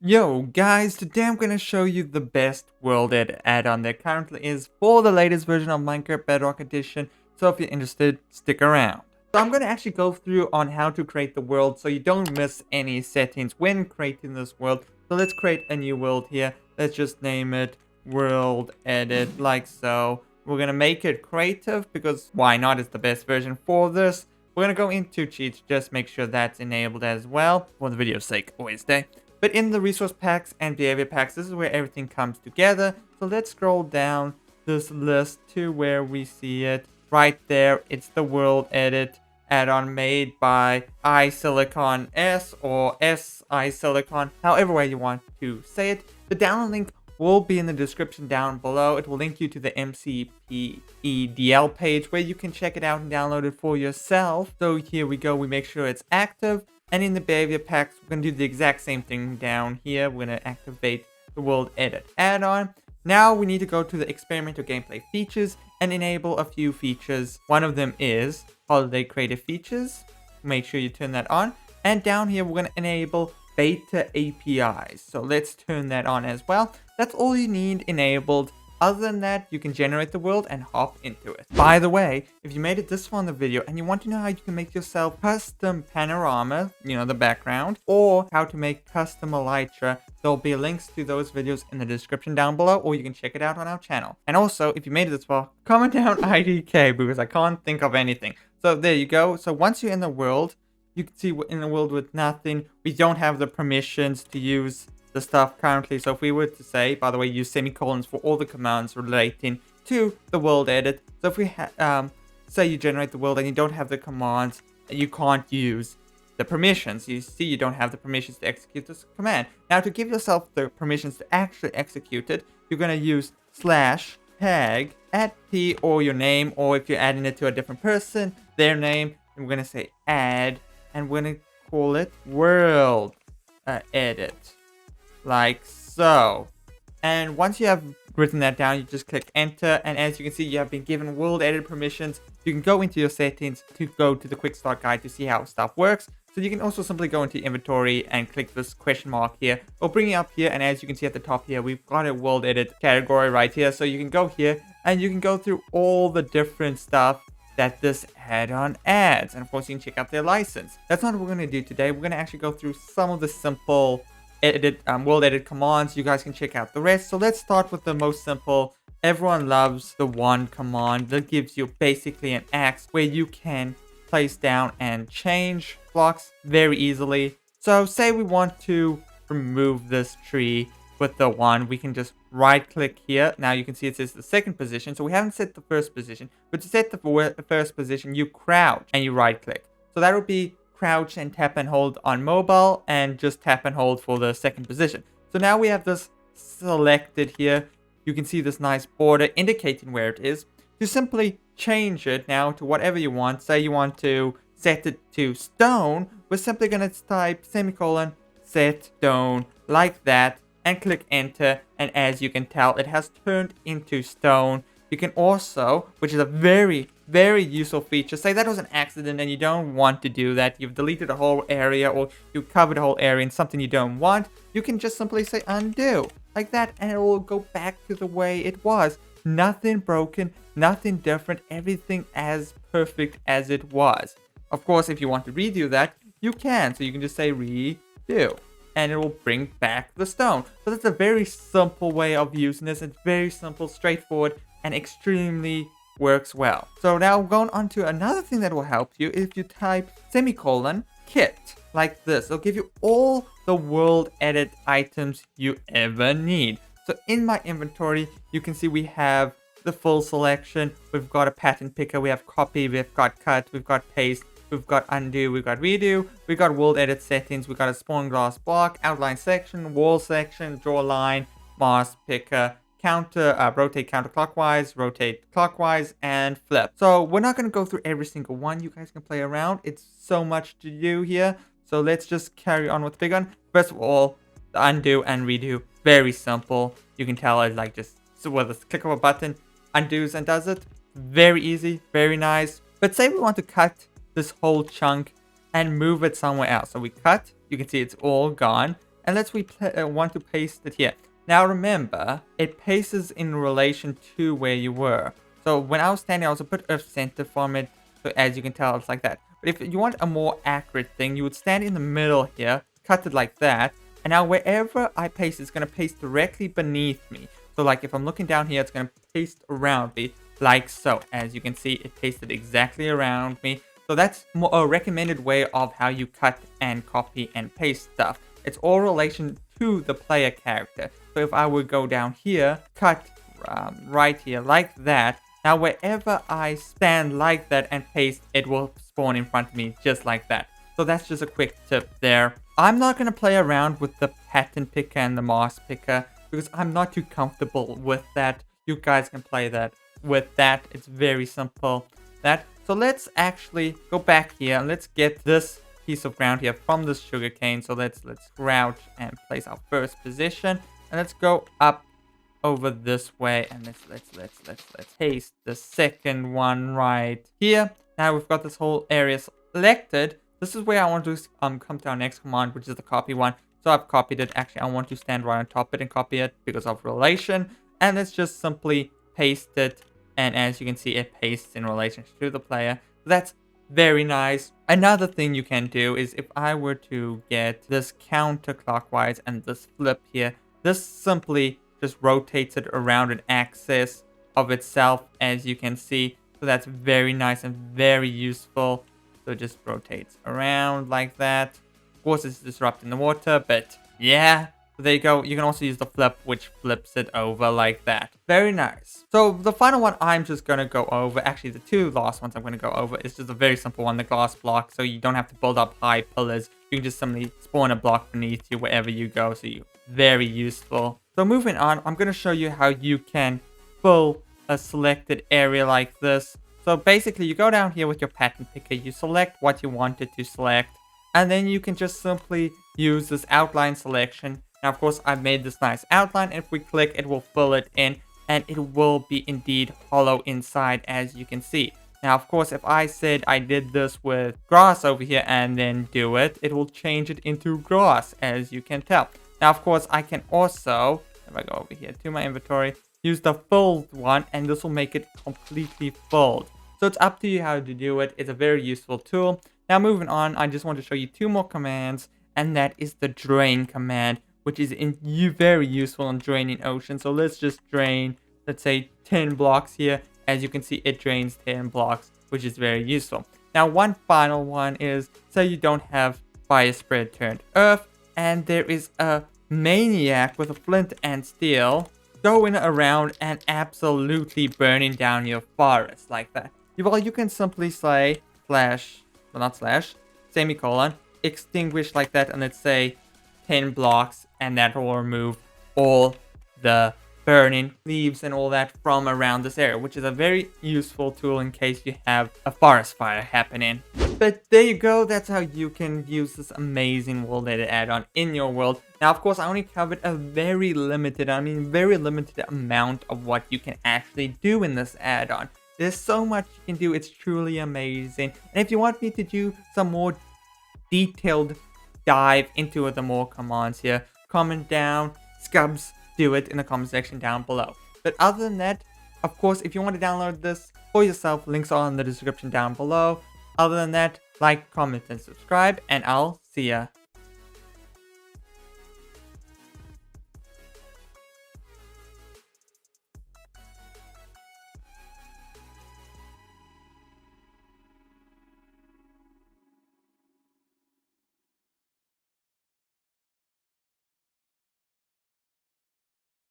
Yo guys, today I'm going to show you the best world edit add-on there currently is for the latest version of Minecraft Bedrock Edition, so if you're interested, stick around. So I'm going to actually go through on how to create the world so you don't miss any settings when creating this world. So let's create a new world here. Let's just name it World Edit like so. We're going to make it creative because why not, it's the best version for this. We're going to go into cheats, just make sure that's enabled as well for the video's sake, always stay. But in the resource packs and behavior packs, this is where everything comes together. So let's scroll down this list to where we see it. Right there, it's the World Edit add-on made by iSilicon S or SiSilicon, however way you want to say it. The download link will be in the description down below. It will link you to the MCPE DL page where you can check it out and download it for yourself. So here we go, we make sure it's active. And in the behavior packs, we're going to do the exact same thing down here. We're going to activate the World Edit add-on. Now we need to go to the experimental gameplay features and enable a few features. One of them is holiday creative features. Make sure you turn that on. And down here, we're going to enable beta APIs. So let's turn that on as well. That's all you need enabled. Other than that, you can generate the world and hop into it. By the way, if you made it this far in the video and you want to know how you can make yourself custom panorama, the background, or how to make custom Elytra, there'll be links to those videos in the description down below, or you can check it out on our channel. And also, if you made it this far, comment down IDK because I can't think of anything. So there you go. So once you're in the world, you can see we're in a world with nothing. We don't have the permissions to use the stuff currently. So if we were to say, by the way, use semicolons for all the commands relating to the world edit. So if we say you generate the world and you don't have the commands, you can't use the permissions. You see, you don't have the permissions to execute this command. Now to give yourself the permissions to actually execute it, you're going to use /tag @p or your name, or if you're adding it to a different person, their name. And we're going to say add, and we're going to call it world edit. Like so. And once you have written that down, you just click enter, and as you can see, you have been given world edit permissions. You can go into your settings to go to the quick start guide to see how stuff works. So you can also simply go into inventory and click this question mark here. It'll bring you up here, and as you can see at the top here, we've got a world edit category right here. So you can go here and you can go through all the different stuff that this add-on adds. And of course, you can check out their license. That's not what we're going to do today. We're going to actually go through some of the simple world edit commands. You guys can check out the rest. So let's start with the most simple. Everyone loves the one command that gives you basically an axe where you can place down and change blocks very easily. So say we want to remove this tree with the one, we can just right click here. Now you can see it says the second position, so we haven't set the first position, but to set the first position, you crouch and you right click. So that would be crouch and tap and hold on mobile, and just tap and hold for the second position. So now we have this selected here. You can see this nice border indicating where it is. To simply change it now to whatever you want, say you want to set it to stone, we're simply going to type semicolon set stone like that and click enter, and as you can tell, it has turned into stone. You can also, which is a very useful feature, say that was an accident and you don't want to do that, you've deleted a whole area or you covered a whole area in something you don't want, you can just simply say undo like that, and it will go back to the way it was. Nothing broken, nothing different, everything as perfect as it was. Of course, if you want to redo that, you can, so you can just say redo, and it will bring back the stone. So that's a very simple way of using this. It's very simple, straightforward, and extremely works well. So now going on to another thing that will help you. If you type semicolon kit like this, it'll give you all the world edit items you ever need. So in my inventory, you can see we have the full selection. We've got a pattern picker, we have copy, we've got cut, we've got paste, we've got undo, we've got redo, we've got world edit settings, we've got a spawn glass block, outline section, wall section, draw line, mask picker, counter, rotate counterclockwise, rotate clockwise, and flip. So we're not going to go through every single one. You guys can play around. It's so much to do here. So let's just carry on with the big one. First of all, the undo and redo. Very simple. You can tell it like just with a click of a button, undoes and does it. Very easy, very nice. But say we want to cut this whole chunk and move it somewhere else. So we cut, you can see it's all gone. and let's want to paste it here. Now remember, it pastes in relation to where you were. So when I was standing, I was a bit off center from it. So as you can tell, it's like that. But if you want a more accurate thing, you would stand in the middle here, cut it like that. And now wherever I paste, it's going to paste directly beneath me. So like if I'm looking down here, it's going to paste around me like so. As you can see, it pasted exactly around me. So that's more a recommended way of how you cut and copy and paste stuff. It's all relation to the player character. So if I would go down here, cut right here like that. Now wherever I stand like that and paste, it will spawn in front of me just like that. So that's just a quick tip there. I'm not going to play around with the pattern picker and the mask picker because I'm not too comfortable with that. You guys can play that with that. It's very simple. So let's actually go back here and let's get this piece of ground here from this sugarcane. So let's crouch and place our first position, and let's go up over this way, and let's paste the second one right here. Now we've got this whole area selected. This is where I want to come to our next command, which is the copy one. So I've copied it. Actually, I want to stand right on top of it and copy it because of relation. And let's just simply paste it. And as you can see, it pastes in relation to the player. So that's very nice. Another thing you can do is if I were to get this counterclockwise and this flip here, this simply just rotates it around an axis of itself, as you can see. So that's very nice and very useful. So it just rotates around like that. Of course, it's disrupting the water, but yeah. So there you go. You can also use the flip, which flips it over like that. Very nice. So the final one I'm just going to go over, actually the two last ones I'm going to go over, is just a very simple one, the glass block. So you don't have to build up high pillars. You can just simply spawn a block beneath you wherever you go. So you're very useful. So moving on, I'm going to show you how you can fill a selected area like this. So basically you go down here with your pattern picker, you select what you wanted to select, and then you can just simply use this outline selection. Now, of course, I've made this nice outline. If we click, it will fill it in, and it will be indeed hollow inside, as you can see. Now, of course, if I said I did this with grass over here and then do it, it will change it into grass, as you can tell. Now, of course, I can also, if I go over here to my inventory, use the filled one, and this will make it completely filled. So it's up to you how to do it. It's a very useful tool. Now, moving on, I just want to show you two more commands, and that is the drain command, which is very useful in draining ocean. So let's just drain, let's say 10 blocks here. As you can see, it drains 10 blocks, which is very useful. Now, one final one is, say you don't have fire spread turned earth, and there is a maniac with a flint and steel going around and absolutely burning down your forest like that. Well, you can simply say semicolon, extinguish like that, and let's say 10 blocks, and that will remove all the burning leaves and all that from around this area, which is a very useful tool in case you have a forest fire happening. But there you go, that's how you can use this amazing world-edited add-on in your world. Now, of course, I only covered a very limited amount of what you can actually do in this add-on. There's so much you can do, it's truly amazing. And if you want me to do some more detailed dive into the more commands here, comment down, Scubs, do it in the comment section down below. But other than that, of course, if you want to download this for yourself, links are in the description down below. Other than that, like, comment, and subscribe, and I'll see ya.